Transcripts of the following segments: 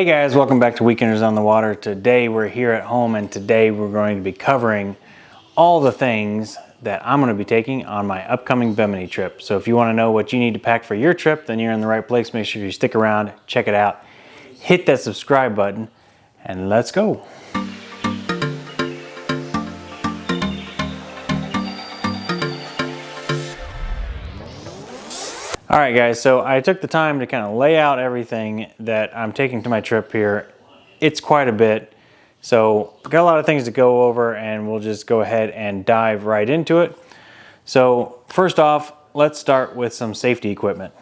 Hey guys, welcome back to Weekenders on the Water. Today we're here at home and today we're going to be covering all the things that I'm going to be taking on my upcoming Bimini trip. So if you want to know what you need to pack for your trip, then you're in the right place. Make sure you stick around, check it out, hit that subscribe button, and let's go. All right guys, so I took the time to kind of lay out everything that I'm taking to my trip here. It's quite a bit, so got a lot of things to go over and we'll just go ahead and dive right into it. So first off, let's start with some safety equipment.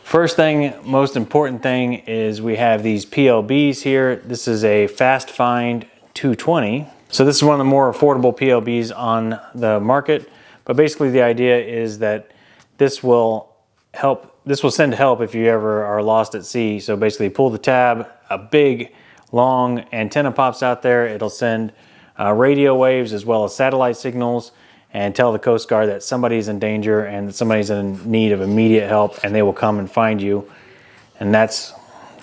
First thing, most important thing is we have these PLBs here. This is a Fast Find 220. So this is one of the more affordable PLBs on the market, but basically the idea is that this will send help if you ever are lost at sea. So basically pull the tab, a big long antenna pops out there. It'll send radio waves as well as satellite signals and tell the Coast Guard that somebody's in danger and that somebody's in need of immediate help, and they will come and find you. And that's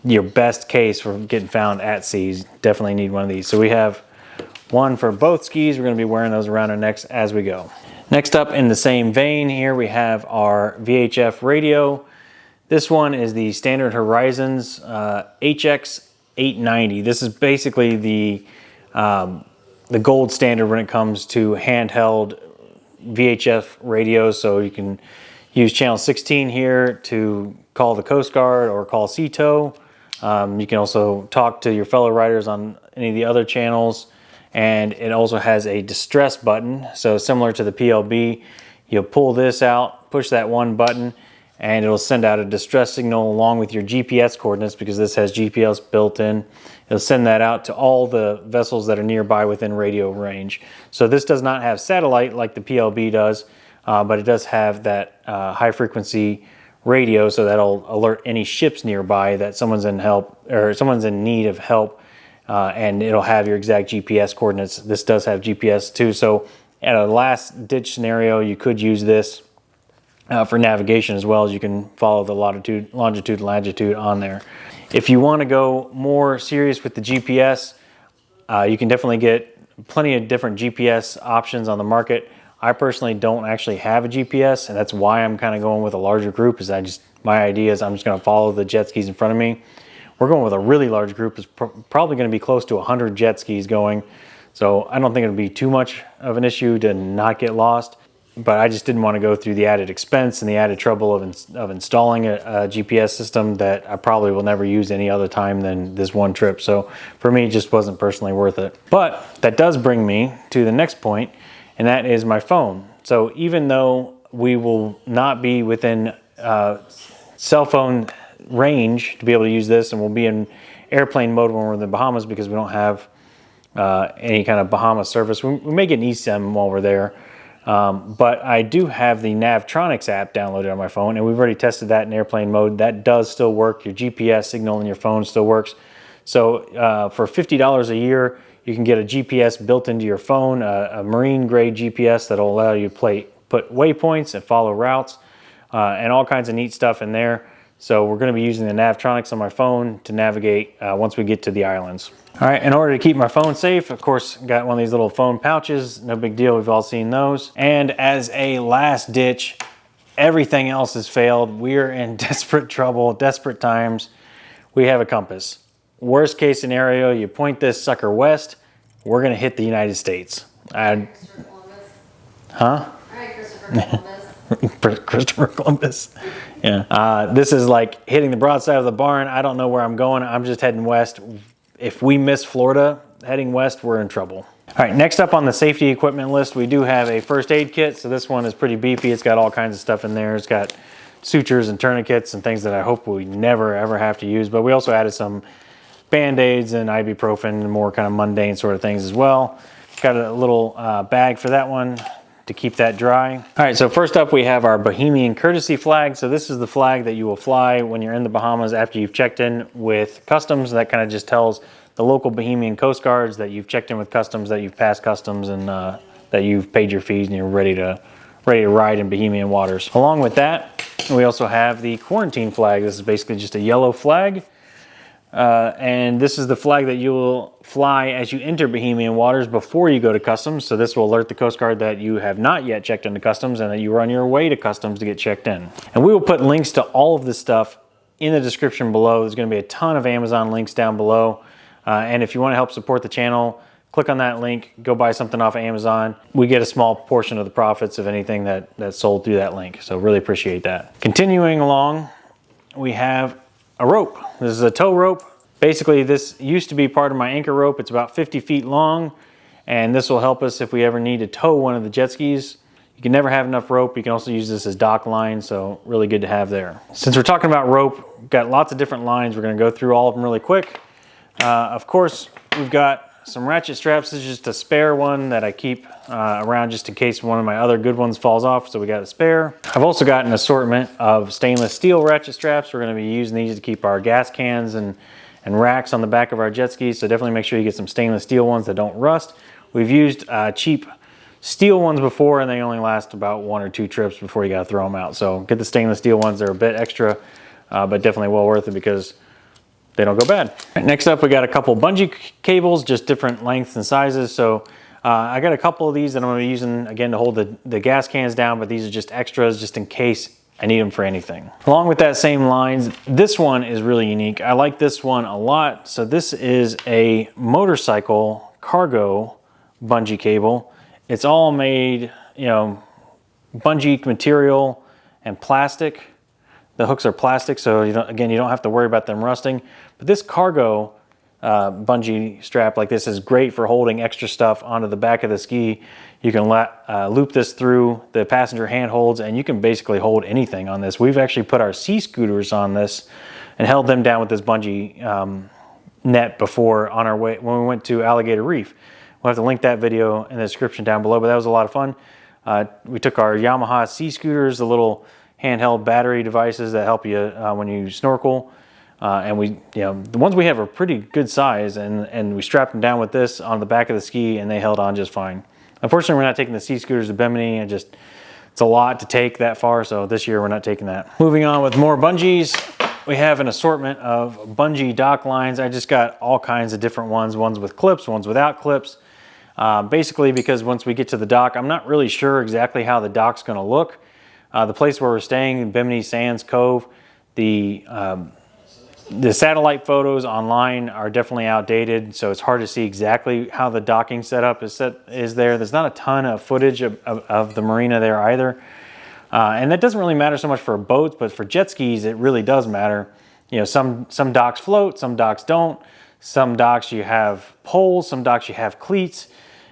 your best case for getting found at sea. Definitely need one of these. So we have one for both skis. We're going to be wearing those around our necks as we go. Next up, in the same vein here, we have our VHF radio. This one is the Standard Horizons HX890. This is basically the gold standard when it comes to handheld VHF radios. So you can use channel 16 here to call the Coast Guard or call SeaTow. You can also talk to your fellow riders on any of the other channels. And it also has a distress button. So similar to the PLB, you'll pull this out, push that one button, and it'll send out a distress signal along with your GPS coordinates, because this has GPS built in. It'll send that out to all the vessels that are nearby within radio range. So this does not have satellite like the PLB does, but it does have that high frequency radio, so that'll alert any ships nearby that someone's in help or someone's in need of help. And it'll have your exact GPS coordinates. This does have GPS too, so at a last ditch scenario, you could use this for navigation as well, as you can follow the longitude and latitude on there. If you want to go more serious with the GPS, you can definitely get plenty of different GPS options on the market. I personally don't actually have a GPS, and that's why I'm kind of going with a larger group. Is my idea is I'm just going to follow the jet skis in front of me. We're going with a really large group. It's probably going to be close to 100 jet skis going. So I don't think it'll be too much of an issue to not get lost. But I just didn't want to go through the added expense and the added trouble of installing a GPS system that I probably will never use any other time than this one trip. So for me, it just wasn't personally worth it. But that does bring me to the next point, and that is my phone. So even though we will not be within cell phone range to be able to use this, and we'll be in airplane mode when we're in the Bahamas because we don't have any kind of Bahama service. We may get an eSIM while we're there, but I do have the Navtronics app downloaded on my phone, and we've already tested that in airplane mode. That does still work. Your GPS signal in your phone still works. So for $50 a year, you can get a GPS built into your phone, a marine grade GPS that'll allow you to put waypoints and follow routes, and all kinds of neat stuff in there. So we're going to be using the Navtronics on my phone to navigate once we get to the islands. All right, in order to keep my phone safe, of course, got one of these little phone pouches. No big deal, we've all seen those. And as a last ditch, everything else has failed. We're in desperate trouble, desperate times. We have a compass. Worst case scenario, you point this sucker west, we're going to hit the United States. Christopher Columbus. Huh? All right, Christopher Columbus. Christopher Columbus. Yeah. This is like hitting the broadside of the barn. I don't know where I'm going. I'm just heading west. If we miss Florida heading west, we're in trouble. All right, next up on the safety equipment list, we do have a first aid kit. So this one is pretty beefy. It's got all kinds of stuff in there. It's got sutures and tourniquets and things that I hope we never ever have to use. But we also added some Band-Aids and ibuprofen and more kind of mundane sort of things as well. Got a little bag for that one to keep that dry. All right, so first up we have our Bohemian courtesy flag. So this is the flag that you will fly when you're in the Bahamas after you've checked in with customs. That kind of just tells the local Bohemian Coast Guards that you've checked in with customs, that you've passed customs, and that you've paid your fees and you're ready to ride in Bohemian waters. Along with that, we also have the quarantine flag. This is basically just a yellow flag. And this is the flag that you will fly as you enter Bahamian waters before you go to customs. So this will alert the Coast Guard that you have not yet checked into customs and that you are on your way to customs to get checked in. And we will put links to all of this stuff in the description below. There's going to be a ton of Amazon links down below. And if you want to help support the channel, click on that link, go buy something off of Amazon. We get a small portion of the profits of anything that's sold through that link. So really appreciate that. Continuing along, we have a rope. This is a tow rope. Basically, this used to be part of my anchor rope. It's about 50 feet long, and this will help us if we ever need to tow one of the jet skis. You can never have enough rope. You can also use this as dock line, so really good to have there. Since we're talking about rope, we've got lots of different lines. We're going to go through all of them really quick. Of course, we've got some ratchet straps. This is just a spare one that I keep around just in case one of my other good ones falls off, so we got a spare. I've also got an assortment of stainless steel ratchet straps. We're going to be using these to keep our gas cans and racks on the back of our jet skis, so definitely make sure you get some stainless steel ones that don't rust. We've used cheap steel ones before, and they only last about 1 or 2 trips before you got to throw them out. So get the stainless steel ones. They're a bit extra, but definitely well worth it because they don't go bad. Right, next up, we got a couple bungee cables, just different lengths and sizes. So I got a couple of these that I'm going to be using again to hold the gas cans down, but these are just extras just in case I need them for anything. Along with that same lines, this one is really unique. I like this one a lot. So this is a motorcycle cargo bungee cable. It's all made, you know, bungee material and plastic. The hooks are plastic, so you don't have to worry about them rusting. But this cargo bungee strap like this is great for holding extra stuff onto the back of the ski. You can loop this through the passenger handholds, and you can basically hold anything on this. We've actually put our sea scooters on this and held them down with this bungee net before on our way when we went to Alligator Reef. We'll have to link that video in the description down below, but that was a lot of fun. We took our Yamaha sea scooters, the little handheld battery devices that help you when you snorkel. And the ones we have are pretty good size, and we strapped them down with this on the back of the ski, and they held on just fine. Unfortunately, we're not taking the sea scooters to Bimini. It's a lot to take that far, so this year we're not taking that. Moving on with more bungees, we have an assortment of bungee dock lines. I just got all kinds of different ones with clips, ones without clips. Basically because once we get to the dock, I'm not really sure exactly how the dock's gonna look. The place where we're staying in Bimini Sands Cove, the satellite photos online are definitely outdated, so it's hard to see exactly how the docking setup is there. There's not a ton of footage of the marina there either. And that doesn't really matter so much for boats, but for jet skis, it really does matter. You know, some docks float, some docks don't. Some docks you have poles, some docks you have cleats.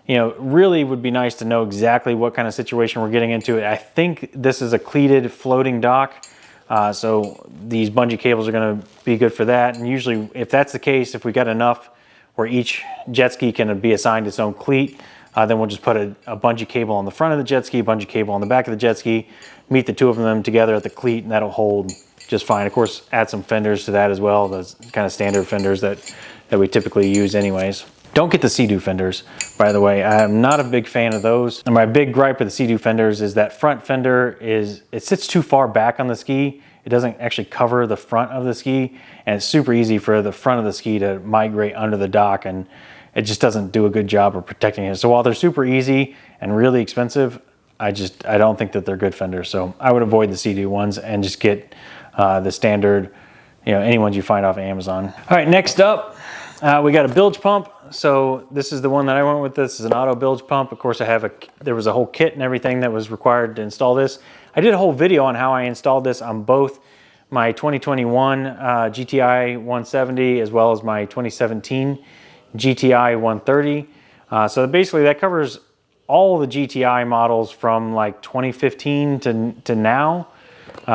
You know, really would be nice to know exactly what kind of situation we're getting into. I think this is a cleated floating dock. So these bungee cables are going to be good for that. And usually if that's the case, if we got enough where each jet ski can be assigned its own cleat, then we'll just put a bungee cable on the front of the jet ski, a bungee cable on the back of the jet ski, meet the two of them together at the cleat, and that'll hold just fine. Of course, add some fenders to that as well, those kind of standard fenders that we typically use anyways. Don't get the SeaDoo fenders, by the way. I'm not a big fan of those. And my big gripe with the SeaDoo fenders is that front fender it sits too far back on the ski. It doesn't actually cover the front of the ski, and it's super easy for the front of the ski to migrate under the dock, and it just doesn't do a good job of protecting it. So while they're super easy and really expensive, I don't think that they're good fenders. So I would avoid the SeaDoo ones and just get the standard, any ones you find off of Amazon. All right, next up, we got a bilge pump. So this is the one that I went with. This is an auto bilge pump. Of course, there was a whole kit and everything that was required to install this. I did a whole video on how I installed this on both my 2021 GTI 170 as well as my 2017 GTI 130. So basically that covers all the GTI models from like 2015 to now.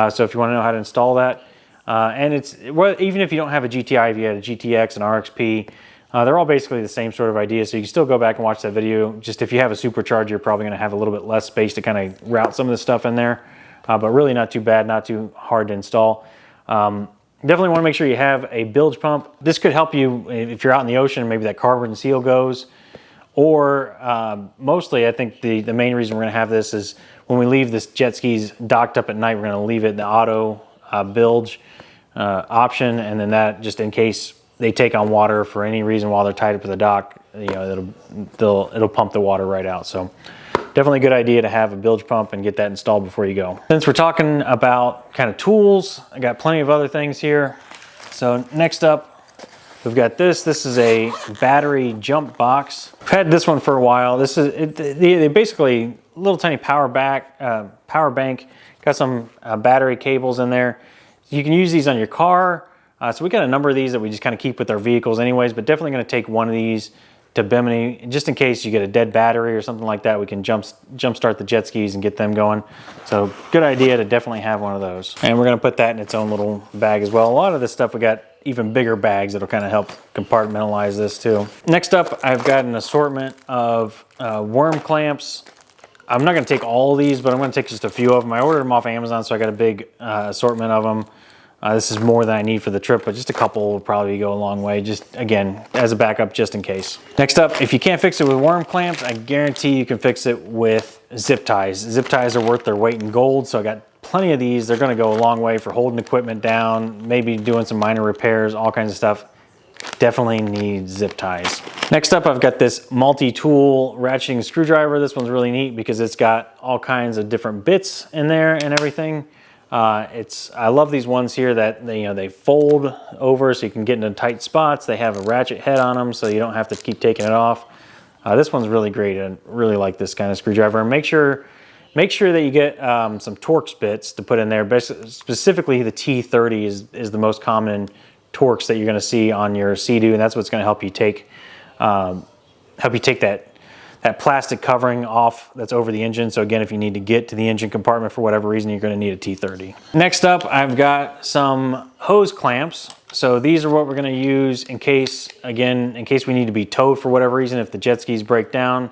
So if you want to know how to install that, and even if you don't have a GTI, if you had a GTX and RXP, they're all basically the same sort of idea. So you can still go back and watch that video. Just if you have a supercharger, you're probably going to have a little bit less space to kind of route some of the stuff in there, but really not too bad, not too hard to install. Definitely want to make sure you have a bilge pump. This could help you if you're out in the ocean, maybe that carbon seal goes. Or mostly, I think the main reason we're going to have this is when we leave this jet skis docked up at night, we're going to leave it in the auto bilge option, and then that just in case they take on water for any reason while they're tied up to the dock, you know, it'll pump the water right out. So definitely a good idea to have a bilge pump and get that installed before you go. Since we're talking about kind of tools, I got plenty of other things here. So next up, we've got this. This is a battery jump box. I've had this one for a while. This is they basically a little tiny power bank. Got some battery cables in there. You can use these on your car. So we got a number of these that we just kind of keep with our vehicles anyways, but definitely going to take one of these to Bimini just in case you get a dead battery or something like that. We can jump start the jet skis and get them going. So good idea to definitely have one of those. And we're going to put that in its own little bag as well. A lot of this stuff we got even bigger bags that'll kind of help compartmentalize this too. Next up, I've got an assortment of worm clamps. I'm not going to take all of these, but I'm going to take just a few of them. I ordered them off Amazon, so I got a big assortment of them. This is more than I need for the trip, but just a couple will probably go a long way. Just, again, as a backup, just in case. Next up, if you can't fix it with worm clamps, I guarantee you can fix it with zip ties. Zip ties are worth their weight in gold, so I got plenty of these. They're going to go a long way for holding equipment down, maybe doing some minor repairs, all kinds of stuff. Definitely need zip ties. Next up, I've got this multi-tool ratcheting screwdriver. This one's really neat because it's got all kinds of different bits in there and everything. I love these ones here that they fold over so you can get into tight spots. They have a ratchet head on them so you don't have to keep taking it off. This one's really great. I really like this kind of screwdriver. And make sure that you get some Torx bits to put in there. Specifically, the T30 is the most common Torx that you're going to see on your SeaDoo, and that's what's going to help you take that plastic covering off that's over the engine. So again, if you need to get to the engine compartment for whatever reason, you're going to need a T30. Next up, I've got some hose clamps. So these are what we're going to use in case we need to be towed for whatever reason if the jet skis break down.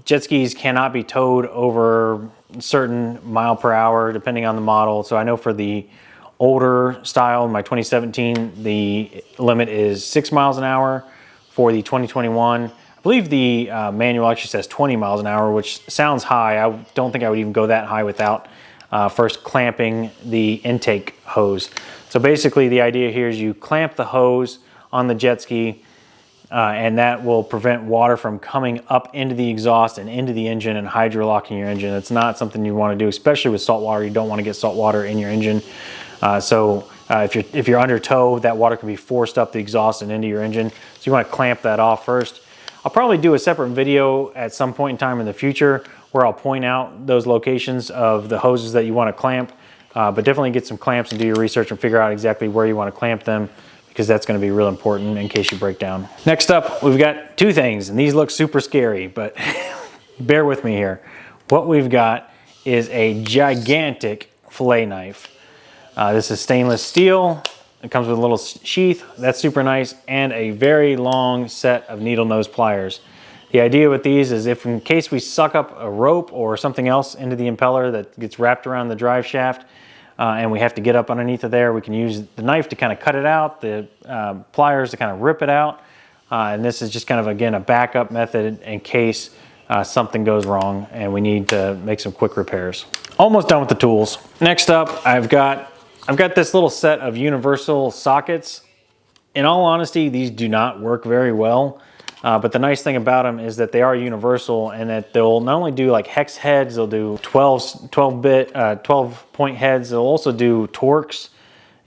Jet skis cannot be towed over a certain mile per hour depending on the model. So I know for the older style, my 2017, the limit is 6 miles an hour. For the 2021, I believe the manual actually says 20 miles an hour, which sounds high. I don't think I would even go that high without first clamping the intake hose. So basically the idea here is you clamp the hose on the jet ski and that will prevent water from coming up into the exhaust and into the engine and hydrolocking your engine. It's not something you want to do, especially with salt water. You don't want to get salt water in your engine. If you're under tow, that water can be forced up the exhaust and into your engine. So you want to clamp that off first. I'll probably do a separate video at some point in time in the future where I'll point out those locations of the hoses that you want to clamp. But definitely get some clamps and do your research and figure out exactly where you want to clamp them, because that's going to be real important in case you break down. Next up, we've got two things, and these look super scary, but bear with me here. What we've got is a gigantic fillet knife. This is stainless steel. It comes with a little sheath. That's super nice, and a very long set of needle nose pliers. The idea with these is if in case we suck up a rope or something else into the impeller that gets wrapped around the drive shaft and we have to get up underneath of there, we can use the knife to kind of cut it out, the pliers to kind of rip it out. And this is just kind of, again, a backup method in case something goes wrong and we need to make some quick repairs. Almost done with the tools. Next up, I've got this little set of universal sockets. In all honesty, these do not work very well. But the nice thing about them is that they are universal and that they'll not only do like hex heads, they'll do 12 point heads. They'll also do Torx,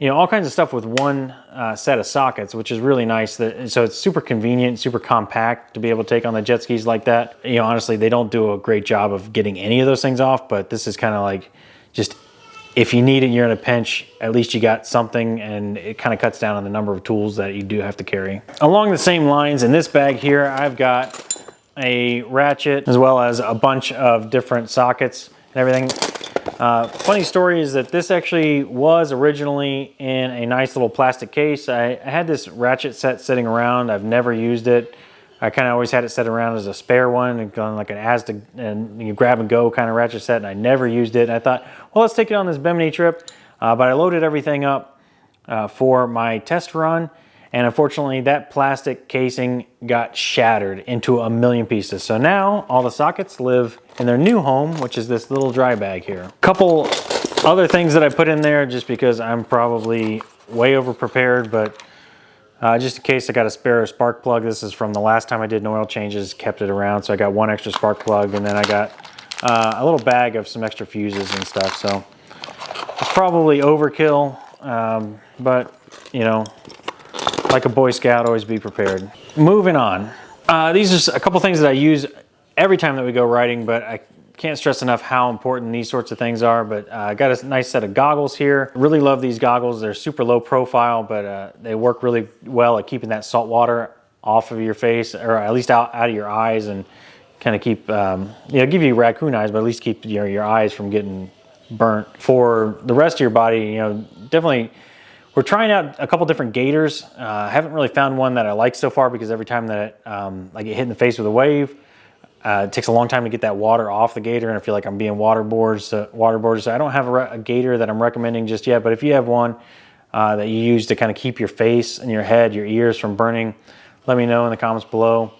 all kinds of stuff with one set of sockets, which is really nice. So it's super convenient, super compact to be able to take on the jet skis like that. Honestly, they don't do a great job of getting any of those things off, but this is kind of like just, if you need it, you're in a pinch, at least you got something, and it kind of cuts down on the number of tools that you do have to carry. Along the same lines, in this bag here, I've got a ratchet as well as a bunch of different sockets and everything. Funny story is that this actually was originally in a nice little plastic case. I had this ratchet set sitting around. I've never used it. I kind of always had it set around as a spare one and gone like an Asda and you grab and go kind of ratchet set, and I never used it. And I thought, well, let's take it on this Bimini trip. But I loaded everything up for my test run, and unfortunately that plastic casing got shattered into a million pieces. So now all the sockets live in their new home, which is this little dry bag here. A couple other things that I put in there just because I'm probably way over prepared, but just in case I got a spare spark plug. This is from the last time I did an oil changes, kept it around. So I got one extra spark plug, and then I got a little bag of some extra fuses and stuff. So it's probably overkill, but you know, like a Boy Scout, always be prepared. Moving on. These are a couple things that I use every time that we go riding, but I can't stress enough how important these sorts of things are. But I got a nice set of goggles here. Really love these goggles. They're super low profile, but they work really well at keeping that salt water off of your face, or at least out of your eyes, and kind of keep, you know, give you raccoon eyes, but at least keep your eyes from getting burnt. For the rest of your body, you know, definitely, we're trying out a couple different gaiters. I haven't really found one that I like so far, because every time that I get hit in the face with a wave, it takes a long time to get that water off the gaiter, and I feel like I'm being waterboarded. So I don't have a gaiter that I'm recommending just yet, but if you have one that you use to kind of keep your face and your head, your ears from burning, let me know in the comments below.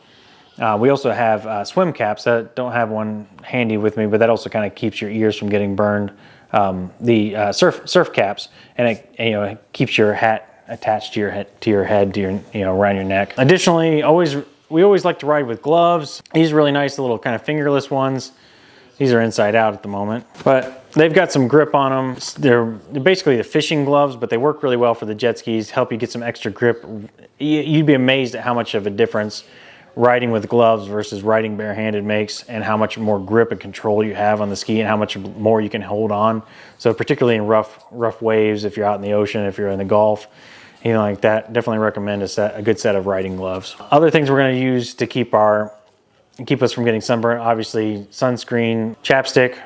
We also have swim caps. I don't have one handy with me, but that also kind of keeps your ears from getting burned. The surf caps, and it keeps your hat attached to your head, around your neck. Additionally, we always like to ride with gloves. These are really nice, the little kind of fingerless ones. These are inside out at the moment, but they've got some grip on them. They're basically the fishing gloves, but they work really well for the jet skis, help you get some extra grip. You'd be amazed at how much of a difference riding with gloves versus riding barehanded makes, and how much more grip and control you have on the ski, and how much more you can hold on. So particularly in rough waves, if you're out in the ocean, if you're in the Gulf, anything like that, definitely recommend a good set of riding gloves. Other things we're going to use to keep us from getting sunburn, obviously sunscreen, chapstick,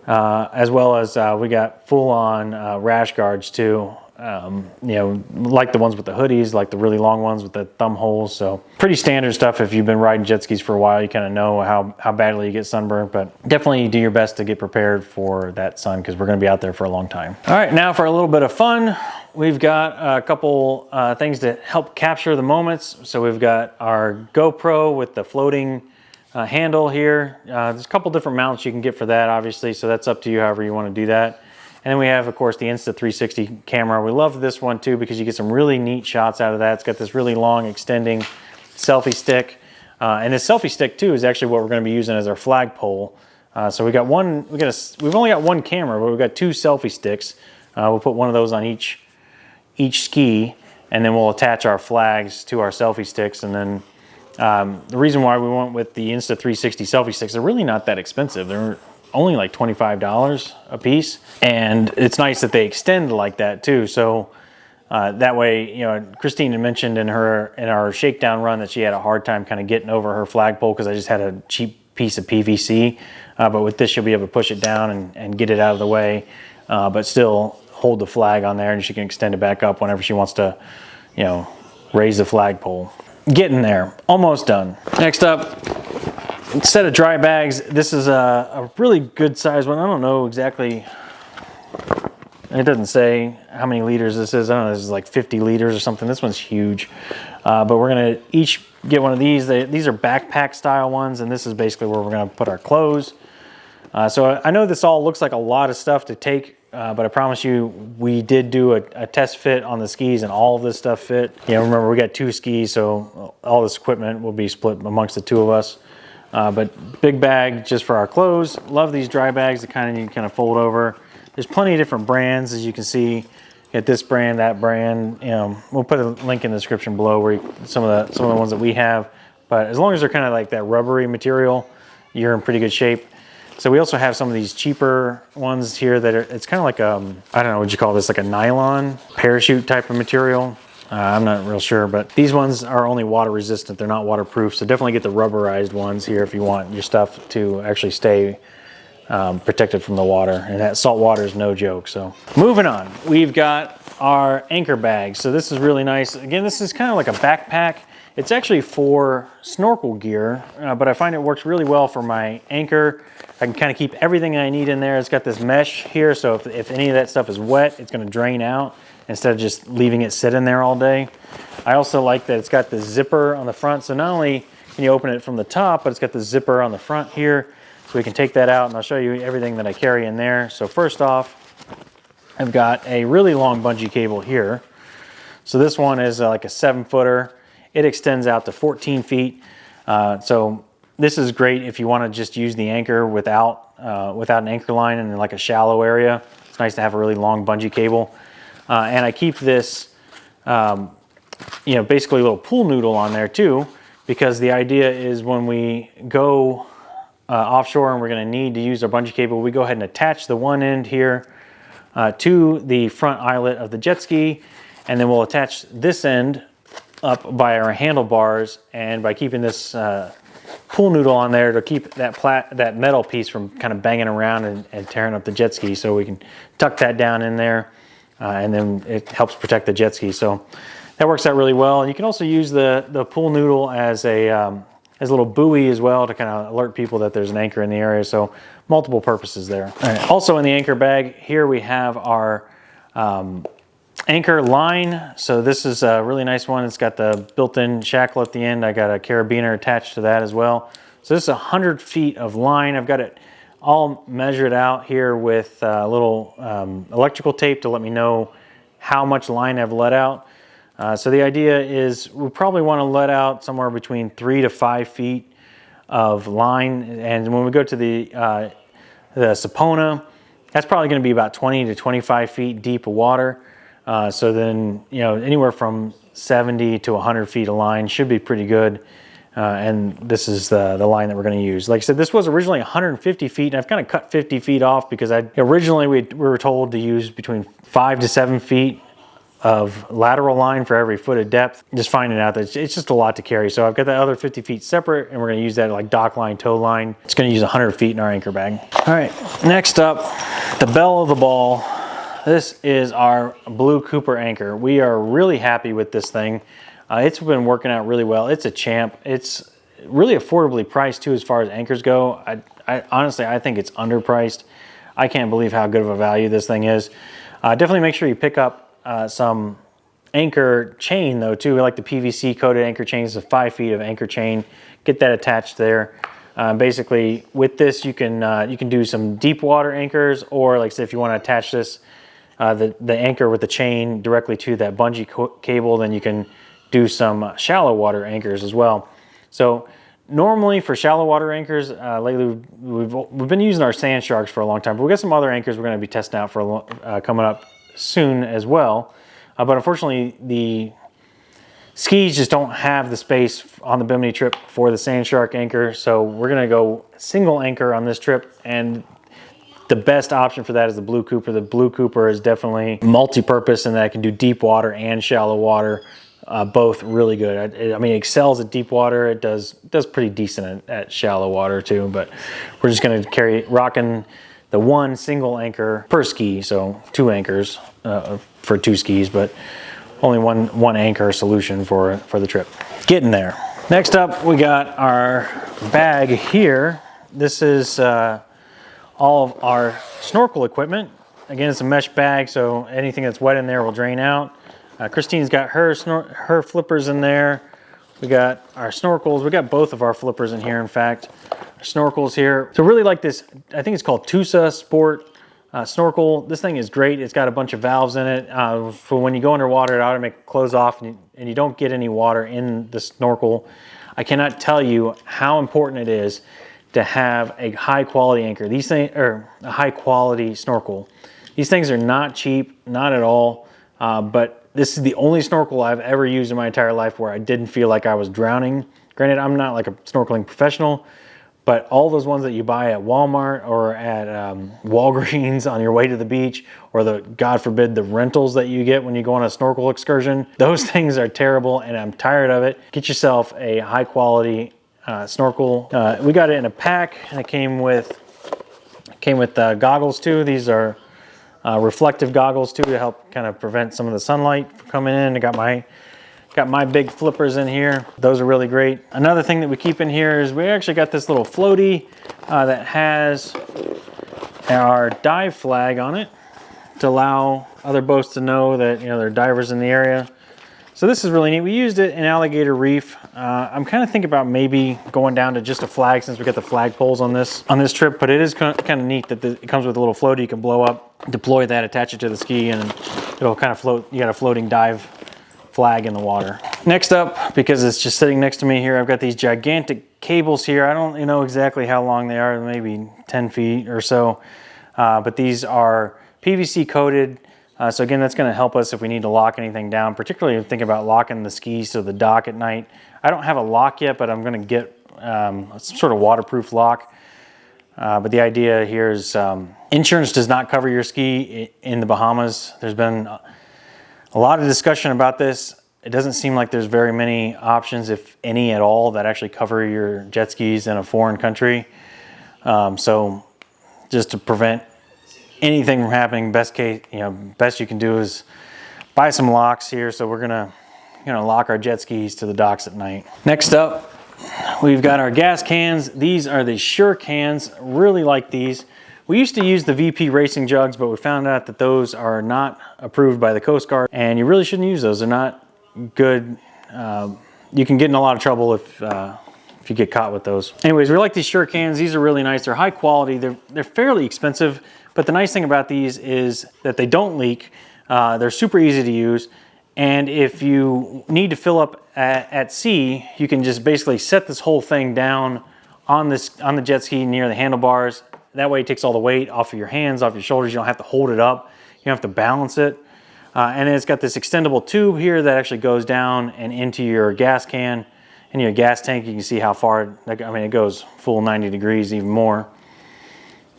as well as we got full-on rash guards too. Like the ones with the hoodies, like the really long ones with the thumb holes. So pretty standard stuff. If you've been riding jet skis for a while, you kind of know how badly you get sunburned, but definitely do your best to get prepared for that sun, because we're going to be out there for a long time. All right, now for a little bit of fun, we've got a couple things to help capture the moments. So we've got our GoPro with the floating handle here. There's a couple different mounts you can get for that, obviously, so that's up to you however you want to do that. And then we have, of course, the Insta360 camera. We love this one too, because you get some really neat shots out of that. It's got this really long extending selfie stick. And this selfie stick too is actually what we're going to be using as our flagpole. So we've only got one camera, but we've got two selfie sticks. We'll put one of those on each ski, and then we'll attach our flags to our selfie sticks. And then the reason why we went with the Insta360 selfie sticks, they're really not that expensive. They're only like $25 a piece, and it's nice that they extend like that too. So that way, Christine had mentioned in our shakedown run that she had a hard time kind of getting over her flagpole because I just had a cheap piece of PVC. But with this, she'll be able to push it down and get it out of the way, but still hold the flag on there, and she can extend it back up whenever she wants to, raise the flagpole. Getting there, almost done. Next up, set of dry bags. This is a really good size one. I don't know exactly, it doesn't say how many liters this is. I don't know, this is like 50 liters or something. This one's huge. But we're gonna each get one of these. These are backpack style ones, and this is basically where we're gonna put our clothes. So I know this all looks like a lot of stuff to take, but I promise you, we did do a test fit on the skis, and all of this stuff fit. Remember, we got 2 skis, so all this equipment will be split amongst the 2 of us. But big bag just for our clothes. Love these dry bags that you kind of fold over. There's plenty of different brands, as you can see. Get this brand, that brand. We'll put a link in the description below where some of the ones that we have. But as long as they're kind of like that rubbery material, you're in pretty good shape. So we also have some of these cheaper ones here that it's kind of like I don't know what you call this, like a nylon parachute type of material. I'm not real sure, but these ones are only water resistant. They're not waterproof, so definitely get the rubberized ones here if you want your stuff to actually stay protected from the water. And that salt water is no joke. So moving on, we've got our anchor bags. So this is really nice. Again, this is kind of like a backpack. It's actually for snorkel gear, but I find it works really well for my anchor. I can kind of keep everything I need in there. It's got this mesh here, so if any of that stuff is wet, it's going to drain out instead of just leaving it sit in there all day. I also like that it's got the zipper on the front, so not only can you open it from the top, but it's got the zipper on the front here, so we can take that out, and I'll show you everything that I carry in there. So first off, I've got a really long bungee cable here. So this one is like a 7-footer. It extends out to 14 feet. So this is great if you want to just use the anchor without an anchor line in like a shallow area. It's nice to have a really long bungee cable. And I keep this, basically a little pool noodle on there too, because the idea is when we go offshore and we're going to need to use our bungee cable, we go ahead and attach the one end here to the front eyelet of the jet ski, and then we'll attach this end up by our handlebars, and by keeping this pool noodle on there to keep that metal piece from kind of banging around and tearing up the jet ski, so we can tuck that down in there, and then it helps protect the jet ski. So that works out really well. And you can also use the pool noodle as a little buoy as well to kind of alert people that there's an anchor in the area. So multiple purposes there. All right. Also in the anchor bag here we have our anchor line. So this is a really nice one. It's got the built-in shackle at the end. I got a carabiner attached to that as well. So this is 100 feet of line. I've got it all measured out here with a little electrical tape to let me know how much line I've let out. So the idea is we probably want to let out somewhere between 3 to 5 feet of line. And when we go to the Sapona, that's probably going to be about 20 to 25 feet deep of water. So then, anywhere from 70 to 100 feet of line should be pretty good. And this is the line that we're going to use. Like I said, this was originally 150 feet, and I've kind of cut 50 feet off because originally we were told to use between 5 to 7 feet of lateral line for every foot of depth. Just finding out that it's just a lot to carry. So I've got that other 50 feet separate, and we're going to use that like dock line, tow line. It's going to use 100 feet in our anchor bag. All right, next up, the belle of the ball. This is our Blue Cooper anchor. We are really happy with this thing. It's been working out really well. It's a champ. It's really affordably priced too as far as anchors go. Honestly, I think it's underpriced. I can't believe how good of a value this thing is. Definitely make sure you pick up some anchor chain though too. We like the PVC coated anchor chains, of 5 feet of anchor chain. Get that attached there. Basically, with this you can do some deep water anchors, or like say if you want to attach this the anchor with the chain directly to that bungee cable, then you can do some shallow water anchors as well. So normally for shallow water anchors, lately we've been using our sand sharks for a long time, but we've got some other anchors we're going to be testing out for coming up soon as well. But unfortunately the skis just don't have the space on the Bimini trip for the sand shark anchor, so we're going to go single anchor on this trip, and the best option for that is the Blue Cooper. The Blue Cooper is definitely multi-purpose in that it can do deep water and shallow water, both really good. I mean, it excels at deep water. It does pretty decent at shallow water too, but we're just going to rocking the one single anchor per ski, so 2 anchors for 2 skis, but only one anchor solution for the trip. Getting there. Next up, we got our bag here. This is all of our snorkel equipment. Again, it's a mesh bag, so anything that's wet in there will drain out. Christine's got her flippers in there. We got our snorkels. We got both of our flippers in here, in fact. Our snorkels here. So really like this, I think it's called Tusa Sport snorkel. This thing is great. It's got a bunch of valves in it. For when you go underwater, it automatically close off and you don't get any water in the snorkel. I cannot tell you how important it is to have a high quality anchor. These things are a high quality snorkel. These things are not cheap, not at all. But this is the only snorkel I've ever used in my entire life where I didn't feel like I was drowning. Granted, I'm not like a snorkeling professional, but all those ones that you buy at Walmart or at Walgreens on your way to the beach, or God forbid, the rentals that you get when you go on a snorkel excursion, those things are terrible and I'm tired of it. Get yourself a high quality snorkel. We got it in a pack, and it came with goggles too. These are reflective goggles too, to help kind of prevent some of the sunlight from coming in. I got my big flippers in here. Those are really great. Another thing that we keep in here is we actually got this little floaty that has our dive flag on it to allow other boats to know that there are divers in the area. So this is really neat. We used it in Alligator Reef. I'm kind of thinking about maybe going down to just a flag, since we got the flag poles on this trip. But it is kind of neat that it comes with a little floaty you can blow up, deploy that, attach it to the ski, and it'll kind of float. You got a floating dive flag in the water. Next up, because it's just sitting next to me here, I've got these gigantic cables here. I don't know exactly how long they are, maybe 10 feet or so, but these are PVC coated. So again, that's going to help us if we need to lock anything down, particularly if thinking about locking the skis to the dock at night. I don't have a lock yet, but I'm going to get some sort of waterproof lock. But the idea here is insurance does not cover your ski in the Bahamas. There's been a lot of discussion about this. It doesn't seem like there's very many options, if any at all, that actually cover your jet skis in a foreign country. So just to prevent anything from happening, best you can do is buy some locks here. So we're gonna lock our jet skis to the docks at night. Next up, we've got our gas cans. These are the Sure cans. Really like these. We used to use the VP racing jugs, but we found out that those are not approved by the Coast Guard, and you really shouldn't use those. They're not good. You can get in a lot of trouble if you get caught with those. Anyways, we like these Sure cans. These are really nice. They're high quality. They're fairly expensive, but the nice thing about these is that they don't leak. They're super easy to use. And if you need to fill up at sea, you can just basically set this whole thing down on the jet ski near the handlebars. That way it takes all the weight off of your hands, off your shoulders. You don't have to hold it up. You don't have to balance it. And then it's got this extendable tube here that actually goes down and into your gas can and your gas tank. You can see how far, it goes full 90 degrees, even more.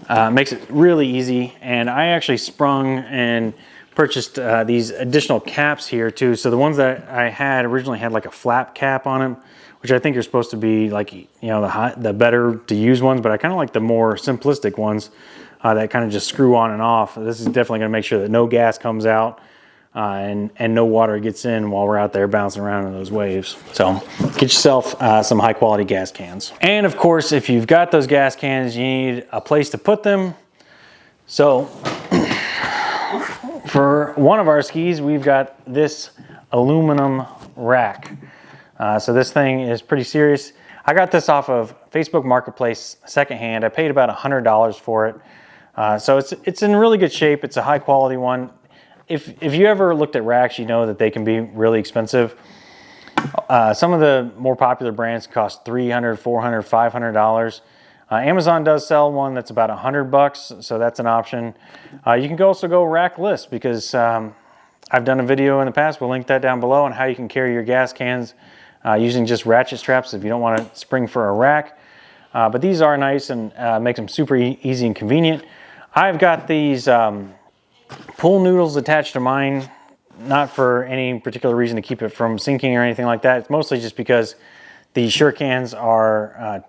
Makes it really easy. And I actually sprung and purchased these additional caps here too. So the ones that I had originally had like a flap cap on them, which I think are supposed to be like, the better to use ones, but I kind of like the more simplistic ones that kind of just screw on and off. This is definitely going to make sure that no gas comes out and no water gets in while we're out there bouncing around in those waves. So get yourself some high quality gas cans. And of course, if you've got those gas cans, you need a place to put them. So for one of our skis, we've got this aluminum rack. So this thing is pretty serious. I got this off of Facebook Marketplace secondhand. I paid about $100 for it. So it's in really good shape. It's a high quality one. If you ever looked at racks, you know that they can be really expensive. Some of the more popular brands cost $300, $400, $500. Amazon does sell one that's about $100, so that's an option. You can also go rackless, because I've done a video in the past. We'll link that down below on how you can carry your gas cans using just ratchet straps if you don't want to spring for a rack. But these are nice and make them super easy and convenient. I've got these pool noodles attached to mine, not for any particular reason to keep it from sinking or anything like that. It's mostly just because the Sure cans are,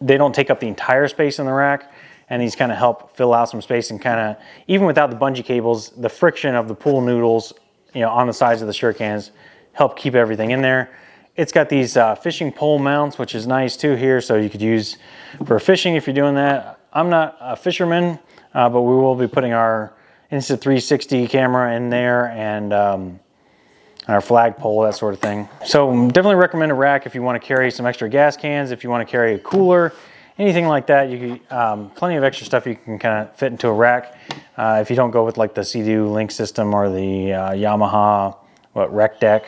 they don't take up the entire space in the rack, and these kind of help fill out some space, and kind of, even without the bungee cables, the friction of the pool noodles, on the sides of the Sure cans help keep everything in there. It's got these fishing pole mounts, which is nice too here, so you could use for fishing if you're doing that. I'm not a fisherman, but we will be putting our Insta360 camera in there, and our flagpole, that sort of thing. So definitely recommend a rack if you want to carry some extra gas cans, if you want to carry a cooler, anything like that. You can, plenty of extra stuff you can kind of fit into a rack. If you don't go with like the SeaDoos link system or the Yamaha rec deck,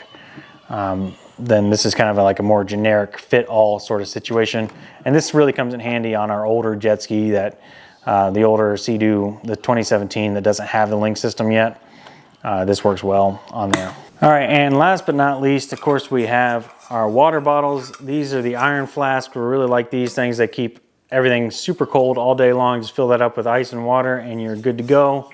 then this is kind of like a more generic fit all sort of situation. And this really comes in handy on our older jet ski, that the older SeaDoos, the 2017, that doesn't have the link system yet. This works well on there. All right, and last but not least, of course, we have our water bottles. These are the iron flasks. We really like these things. They keep everything super cold all day long. Just fill that up with ice and water and you're good to go.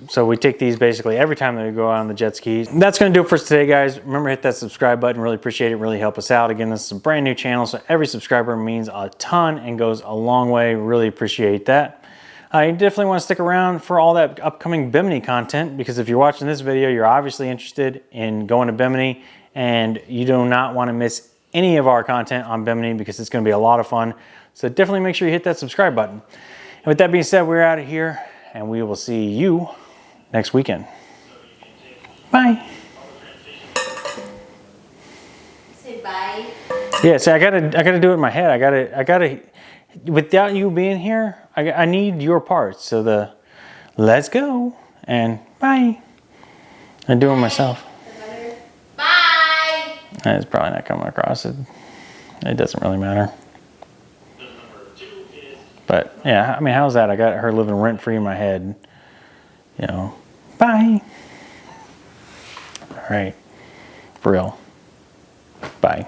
So we take these basically every time that we go out on the jet skis. That's gonna do it for us today, guys. Remember, hit that subscribe button. Really appreciate it, really help us out. Again, this is a brand new channel, so every subscriber means a ton and goes a long way. Really appreciate that. You definitely want to stick around for all that upcoming Bimini content, because if you're watching this video, you're obviously interested in going to Bimini, and you do not want to miss any of our content on Bimini, because it's going to be a lot of fun. So definitely make sure you hit that subscribe button. And with that being said, we're out of here, and we will see you next weekend. Bye. Say bye. Yeah, see, I gotta do it in my head. I gotta. Without you being here, I need your parts. So the let's go and bye. I'm doing myself. It's probably not coming across. It doesn't really matter. But yeah, I mean, how's that? I got her living rent free in my head. You know, bye. All right, for real. Bye.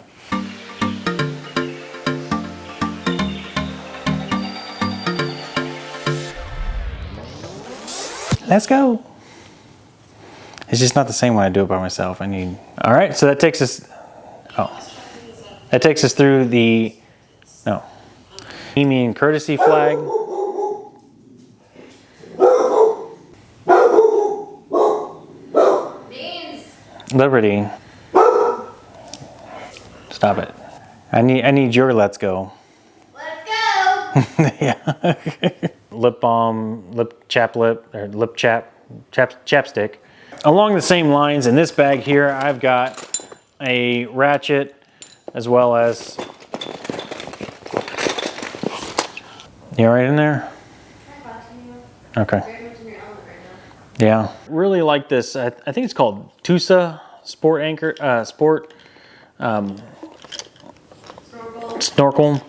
Let's go. It's just not the same when I do it by myself. All right, so that takes us, that takes us through the, Bohemian courtesy flag. Beans. Liberty. Stop it. I need your let's go. Let's go. Yeah. Lip balm, lip chapstick. Along the same lines, in this bag here, I've got a ratchet as well as, you all right in there? Okay. Yeah, really like this. I think it's called Tusa Sport Anchor, Snorkel.